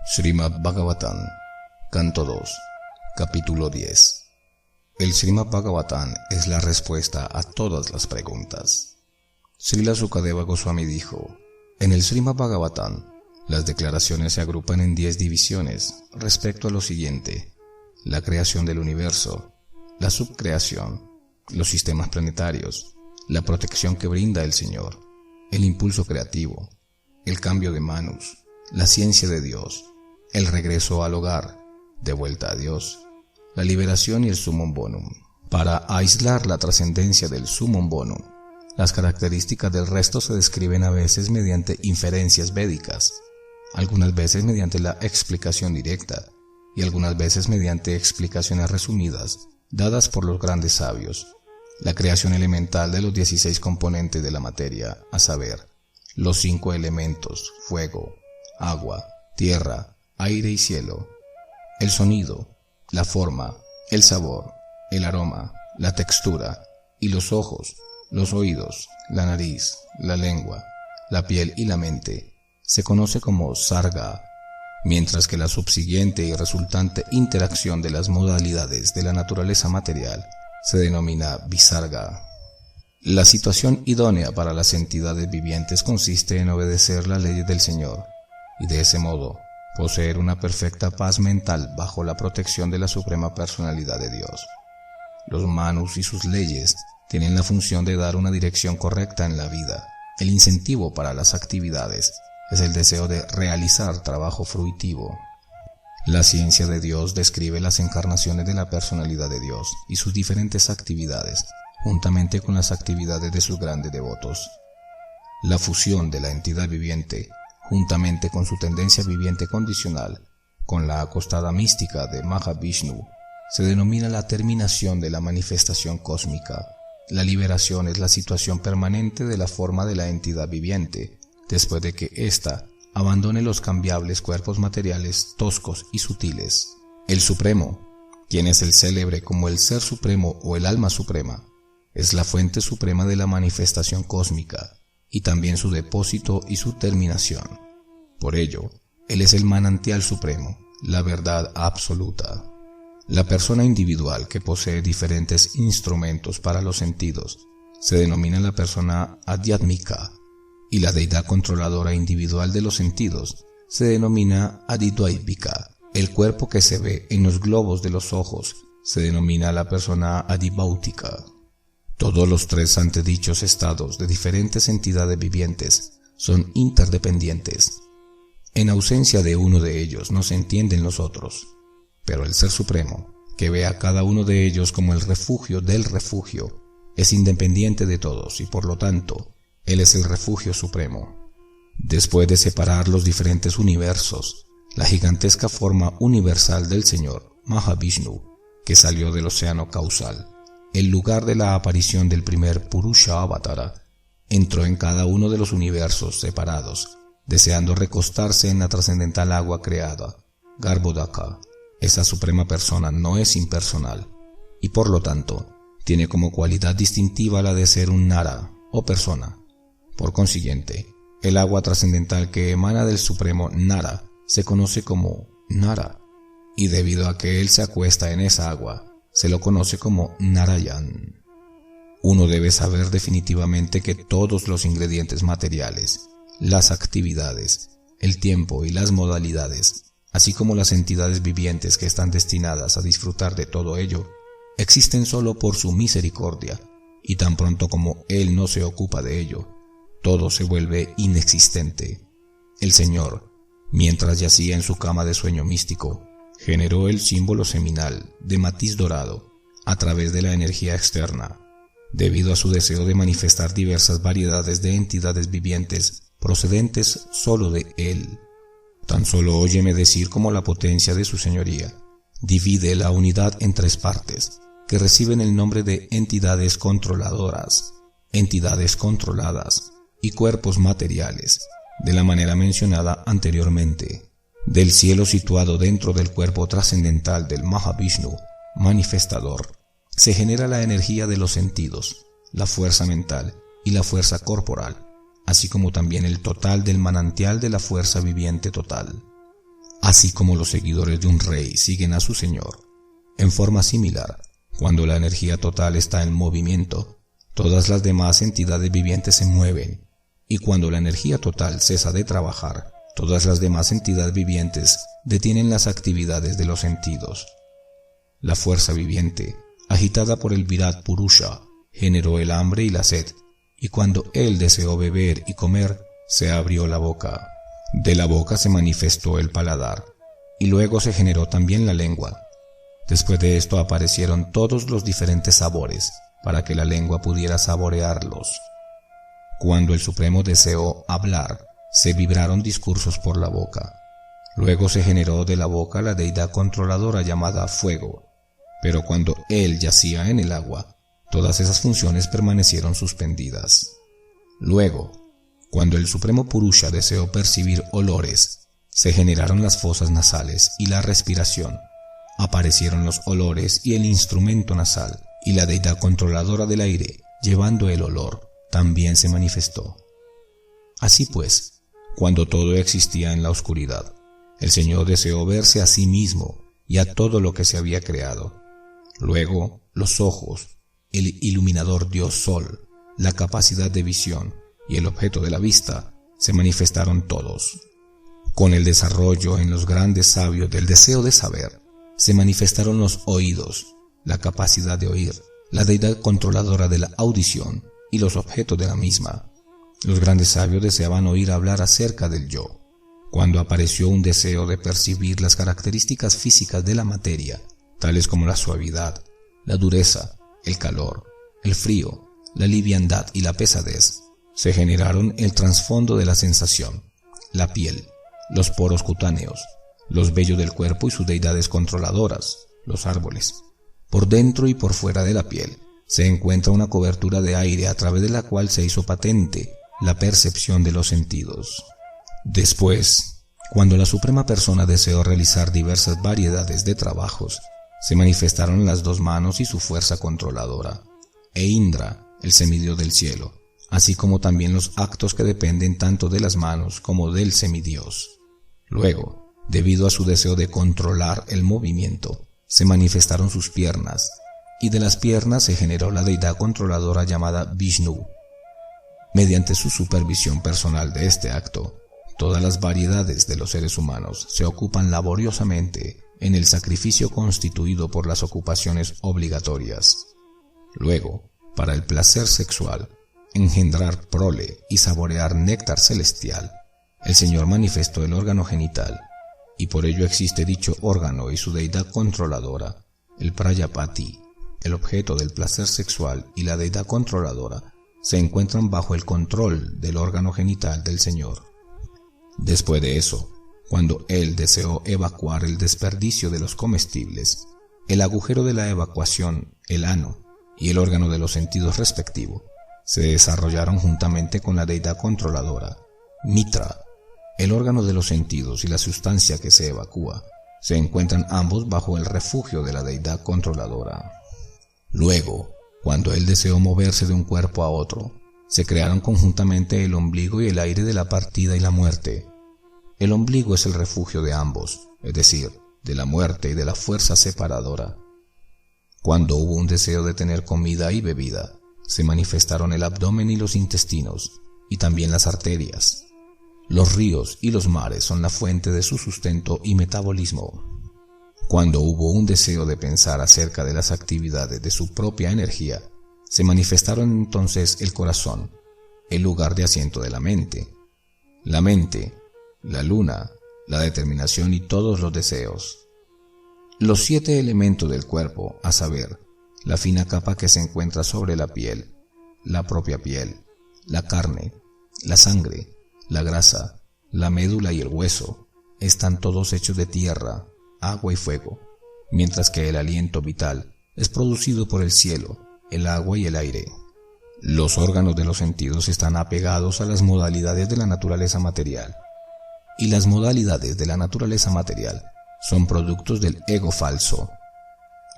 Srimad Bhagavatam, Canto 2, Capítulo 10. El Srimad Bhagavatam es la respuesta a todas las preguntas. Srila Sukadeva Goswami dijo: en el Srimad Bhagavatam, las declaraciones se agrupan en 10 divisiones respecto a lo siguiente: la creación del universo, la subcreación, los sistemas planetarios, la protección que brinda el Señor, el impulso creativo, el cambio de manus, la ciencia de Dios, el regreso al hogar, de vuelta a Dios, la liberación y el summum bonum. Para aislar la trascendencia del summum bonum, las características del resto se describen a veces mediante inferencias védicas, algunas veces mediante la explicación directa y algunas veces mediante explicaciones resumidas dadas por los grandes sabios. La creación elemental de los 16 componentes de la materia, a saber, los 5 elementos, fuego, agua, tierra, aire y cielo, el sonido, la forma, el sabor, el aroma, la textura, y los ojos, los oídos, la nariz, la lengua, la piel y la mente, se conoce como sarga, mientras que la subsiguiente y resultante interacción de las modalidades de la naturaleza material se denomina visarga. La situación idónea para las entidades vivientes consiste en obedecer las leyes del Señor, y de ese modo poseer una perfecta paz mental bajo la protección de la Suprema Personalidad de Dios. Los manus y sus leyes tienen la función de dar una dirección correcta en la vida. El incentivo para las actividades es el deseo de realizar trabajo fruitivo. La ciencia de Dios describe las encarnaciones de la personalidad de Dios y sus diferentes actividades, juntamente con las actividades de sus grandes devotos. La fusión de la entidad viviente, juntamente con su tendencia viviente condicional, con la acostada mística de Mahavishnu, se denomina la terminación de la manifestación cósmica. La liberación es la situación permanente de la forma de la entidad viviente, después de que ésta abandone los cambiables cuerpos materiales toscos y sutiles. El Supremo, quien es el célebre como el Ser Supremo o el Alma Suprema, es la fuente suprema de la manifestación cósmica, y también su depósito y su terminación. Por ello, Él es el manantial supremo, la verdad absoluta. La persona individual que posee diferentes instrumentos para los sentidos se denomina la persona adhyatmika, y la deidad controladora individual de los sentidos se denomina adidvaivika. El cuerpo que se ve en los globos de los ojos se denomina la persona adibhautika. Todos los 3 antedichos estados de diferentes entidades vivientes son interdependientes. En ausencia de uno de ellos no se entienden los otros, pero el Ser Supremo, que ve a cada uno de ellos como el refugio del refugio, es independiente de todos y por lo tanto, Él es el refugio supremo. Después de separar los diferentes universos, la gigantesca forma universal del Señor, Mahavishnu, que salió del océano causal, el lugar de la aparición del primer Purusha Avatara, entró en cada uno de los universos separados, deseando recostarse en la trascendental agua creada, Garbhodaka. Esa suprema persona no es impersonal, y por lo tanto, tiene como cualidad distintiva la de ser un Nara, o persona. Por consiguiente, el agua trascendental que emana del supremo Nara se conoce como Nara, y debido a que él se acuesta en esa agua, se lo conoce como Narayan. Uno debe saber definitivamente que todos los ingredientes materiales, las actividades, el tiempo y las modalidades, así como las entidades vivientes que están destinadas a disfrutar de todo ello, existen solo por su misericordia, y tan pronto como Él no se ocupa de ello, todo se vuelve inexistente. El Señor, mientras yacía en su cama de sueño místico, generó el símbolo seminal de matiz dorado a través de la energía externa, debido a su deseo de manifestar diversas variedades de entidades vivientes procedentes solo de Él. Tan solo óyeme decir cómo la potencia de su señoría divide la unidad en 3 partes, que reciben el nombre de entidades controladoras, entidades controladas y cuerpos materiales, de la manera mencionada anteriormente. Del cielo situado dentro del cuerpo trascendental del Mahavishnu, manifestador, se genera la energía de los sentidos, la fuerza mental y la fuerza corporal, así como también el total del manantial de la fuerza viviente total. así como los seguidores de un rey siguen a su señor. En forma similar, cuando la energía total está en movimiento, todas las demás entidades vivientes se mueven, y cuando la energía total cesa de trabajar, todas las demás entidades vivientes detienen las actividades de los sentidos. La fuerza viviente, agitada por el Virat Purusha, generó el hambre y la sed, y cuando él deseó beber y comer, se abrió la boca. De la boca se manifestó el paladar, y luego se generó también la lengua. Después de esto aparecieron todos los diferentes sabores, para que la lengua pudiera saborearlos. Cuando el Supremo deseó hablar, se vibraron discursos por la boca. Luego se generó de la boca la deidad controladora llamada fuego, pero cuando él yacía en el agua, todas esas funciones permanecieron suspendidas. Luego, cuando el Supremo Purusha deseó percibir olores, se generaron las fosas nasales y la respiración. Aparecieron los olores y el instrumento nasal, y la deidad controladora del aire, llevando el olor, también se manifestó. Así pues, cuando todo existía en la oscuridad, el Señor deseó verse a sí mismo y a todo lo que se había creado. Luego, los ojos, el iluminador Dios Sol, la capacidad de visión y el objeto de la vista se manifestaron todos. Con el desarrollo en los grandes sabios del deseo de saber, se manifestaron los oídos, la capacidad de oír, la deidad controladora de la audición y los objetos de la misma. Los grandes sabios deseaban oír hablar acerca del yo. Cuando apareció un deseo de percibir las características físicas de la materia, tales como la suavidad, la dureza, el calor, el frío, la liviandad y la pesadez, se generaron el trasfondo de la sensación, la piel, los poros cutáneos, los vellos del cuerpo y sus deidades controladoras, los árboles. Por dentro y por fuera de la piel se encuentra una cobertura de aire a través de la cual se hizo patente la percepción de los sentidos. Después, cuando la Suprema Persona deseó realizar diversas variedades de trabajos, se manifestaron las dos manos y su fuerza controladora, e Indra, el semidios del cielo, así como también los actos que dependen tanto de las manos como del semidios. Luego, debido a su deseo de controlar el movimiento, se manifestaron sus piernas, y de las piernas se generó la deidad controladora llamada Vishnu. Mediante su supervisión personal de este acto, todas las variedades de los seres humanos se ocupan laboriosamente en el sacrificio constituido por las ocupaciones obligatorias. Luego, para el placer sexual, engendrar prole y saborear néctar celestial, el Señor manifestó el órgano genital, y por ello existe dicho órgano y su deidad controladora, el Prayapati, el objeto del placer sexual y la deidad controladora, se encuentran bajo el control del órgano genital del Señor. Después de eso, cuando él deseó evacuar el desperdicio de los comestibles, el agujero de la evacuación, el ano, y el órgano de los sentidos respectivo, se desarrollaron juntamente con la deidad controladora, Mitra. El órgano de los sentidos y la sustancia que se evacúa se encuentran ambos bajo el refugio de la deidad controladora. Luego, cuando él deseó moverse de un cuerpo a otro, se crearon conjuntamente el ombligo y el aire de la partida y la muerte. El ombligo es el refugio de ambos, es decir, de la muerte y de la fuerza separadora. Cuando hubo un deseo de tener comida y bebida, se manifestaron el abdomen y los intestinos, y también las arterias. Los ríos y los mares son la fuente de su sustento y metabolismo. Cuando hubo un deseo de pensar acerca de las actividades de su propia energía, se manifestaron entonces el corazón, el lugar de asiento de la mente, la luna, la determinación y todos los deseos. Los 7 elementos del cuerpo, a saber, la fina capa que se encuentra sobre la piel, la propia piel, la carne, la sangre, la grasa, la médula y el hueso, están todos hechos de tierra, agua y fuego, mientras que el aliento vital es producido por el cielo, el agua y el aire. Los órganos de los sentidos están apegados a las modalidades de la naturaleza material, y las modalidades de la naturaleza material son productos del ego falso.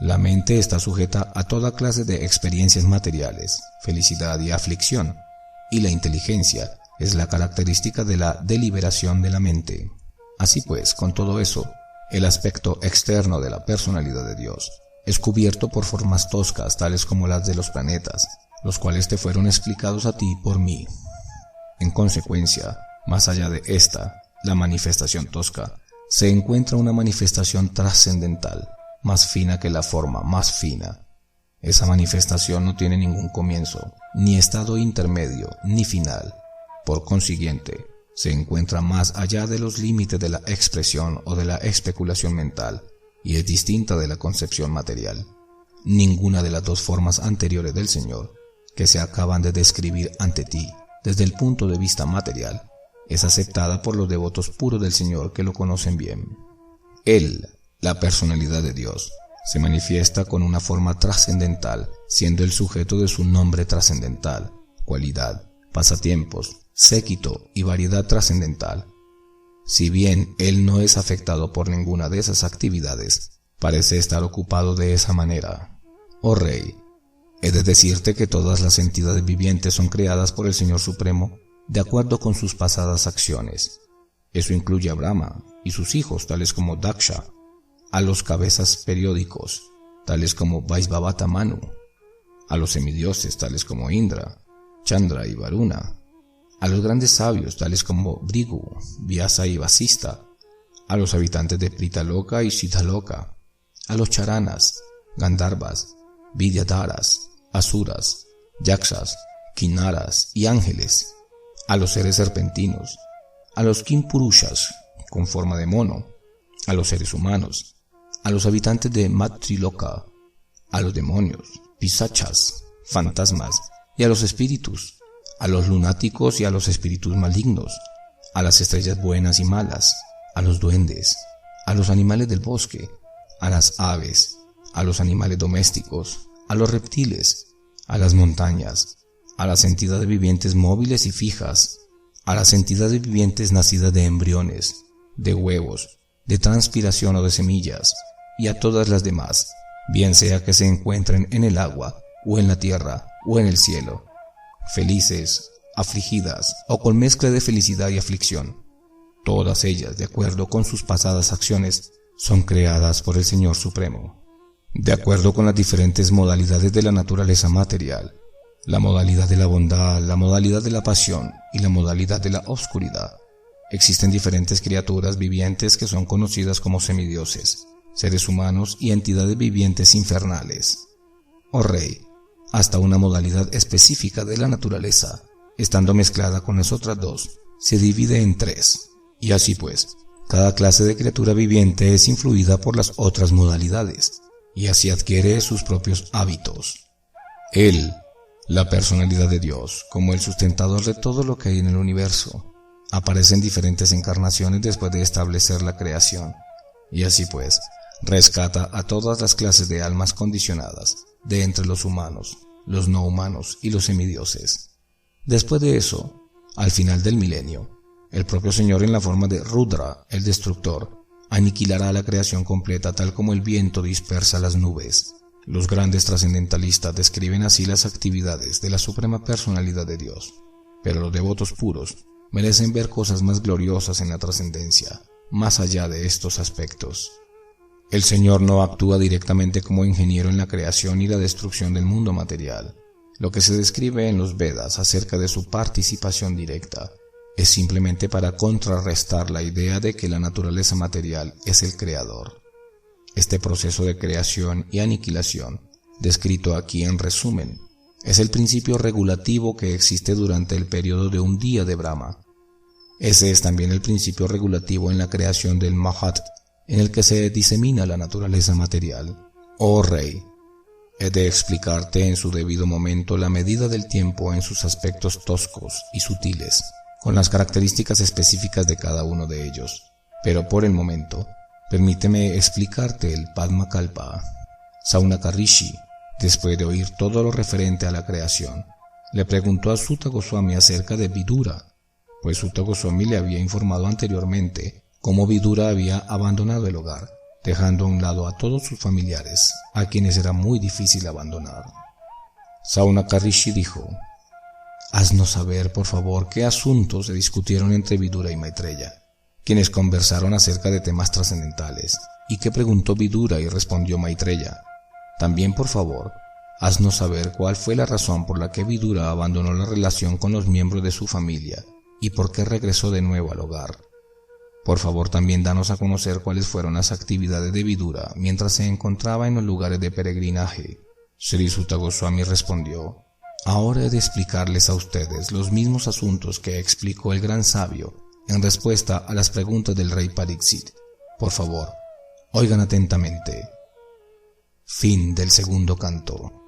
La mente está sujeta a toda clase de experiencias materiales, felicidad y aflicción, y la inteligencia es la característica de la deliberación de la mente. Así pues, con todo eso, el aspecto externo de la personalidad de Dios es cubierto por formas toscas tales como las de los planetas, los cuales te fueron explicados a ti por mí. En consecuencia, más allá de esta, la manifestación tosca, se encuentra una manifestación trascendental, más fina que la forma más fina. Esa manifestación no tiene ningún comienzo, ni estado intermedio, ni final. Por consiguiente, se encuentra más allá de los límites de la expresión o de la especulación mental, y es distinta de la concepción material. Ninguna de las dos formas anteriores del Señor, que se acaban de describir ante ti desde el punto de vista material, es aceptada por los devotos puros del Señor que lo conocen bien. Él, la personalidad de Dios, se manifiesta con una forma trascendental, siendo el sujeto de su nombre trascendental, cualidad, pasatiempos, séquito y variedad trascendental. Si bien él no es afectado por ninguna de esas actividades, parece estar ocupado de esa manera. Oh Rey, he de decirte que todas las entidades vivientes son creadas por el Señor Supremo de acuerdo con sus pasadas acciones. Eso incluye a Brahma y sus hijos, tales como Daksha, a los cabezas periódicos, tales como Vaisvavata Manu, a los semidioses, tales como Indra, Chandra y Varuna, a los grandes sabios, tales como Bhrigu, Vyasa y Vasista, a los habitantes de Pritaloka y Siddhaloka, a los charanas, Gandharvas, Vidyadharas, Asuras, Yakshas, Kinnaras y ángeles, a los seres serpentinos, a los Kimpurushas, con forma de mono, a los seres humanos, a los habitantes de Matriloka, a los demonios, pisachas, fantasmas y a los espíritus, a los lunáticos y a los espíritus malignos, a las estrellas buenas y malas, a los duendes, a los animales del bosque, a las aves, a los animales domésticos, a los reptiles, a las montañas, a las entidades vivientes móviles y fijas, a las entidades vivientes nacidas de embriones, de huevos, de transpiración o de semillas, y a todas las demás, bien sea que se encuentren en el agua, o en la tierra, o en el cielo, felices, afligidas, o con mezcla de felicidad y aflicción. Todas ellas, de acuerdo con sus pasadas acciones, son creadas por el Señor Supremo, de acuerdo con las diferentes modalidades de la naturaleza material, la modalidad de la bondad, la modalidad de la pasión y la modalidad de la oscuridad. Existen diferentes criaturas vivientes que son conocidas como semidioses, seres humanos y entidades vivientes infernales. Oh Rey, hasta una modalidad específica de la naturaleza, estando mezclada con las otras dos, se divide en tres, y así pues, cada clase de criatura viviente es influida por las otras modalidades, y así adquiere sus propios hábitos. Él, la personalidad de Dios, como el sustentador de todo lo que hay en el universo, aparece en diferentes encarnaciones después de establecer la creación, y así pues, rescata a todas las clases de almas condicionadas, de entre los humanos, los no humanos y los semidioses. Después de eso, al final del milenio, el propio Señor en la forma de Rudra, el destructor, aniquilará la creación completa tal como el viento dispersa las nubes. Los grandes trascendentalistas describen así las actividades de la suprema personalidad de Dios, pero los devotos puros merecen ver cosas más gloriosas en la trascendencia, más allá de estos aspectos. El Señor no actúa directamente como ingeniero en la creación y la destrucción del mundo material. Lo que se describe en los Vedas acerca de su participación directa es simplemente para contrarrestar la idea de que la naturaleza material es el creador. Este proceso de creación y aniquilación, descrito aquí en resumen, es el principio regulativo que existe durante el periodo de un día de Brahma. Ese es también el principio regulativo en la creación del Mahat, en el que se disemina la naturaleza material. Oh Rey, he de explicarte en su debido momento la medida del tiempo en sus aspectos toscos y sutiles, con las características específicas de cada uno de ellos. Pero por el momento, permíteme explicarte el Padmakalpa. Saunaka Rishi, después de oír todo lo referente a la creación, le preguntó a Sutta Goswami acerca de Vidura, pues Sutta Goswami le había informado anteriormente cómo Vidura había abandonado el hogar, dejando a un lado a todos sus familiares, a quienes era muy difícil abandonar. Saunaka Rishi dijo: «Haznos saber, por favor, qué asuntos se discutieron entre Vidura y Maitreya, quienes conversaron acerca de temas trascendentales, y que preguntó Vidura y respondió Maitreya. También, por favor, haznos saber cuál fue la razón por la que Vidura abandonó la relación con los miembros de su familia y por qué regresó de nuevo al hogar. Por favor, también danos a conocer cuáles fueron las actividades de Vidura mientras se encontraba en los lugares de peregrinaje. Sri Suta Goswami respondió: ahora he de explicarles a ustedes los mismos asuntos que explicó el gran sabio en respuesta a las preguntas del rey Pariksit. Por favor, oigan atentamente. Fin del segundo canto.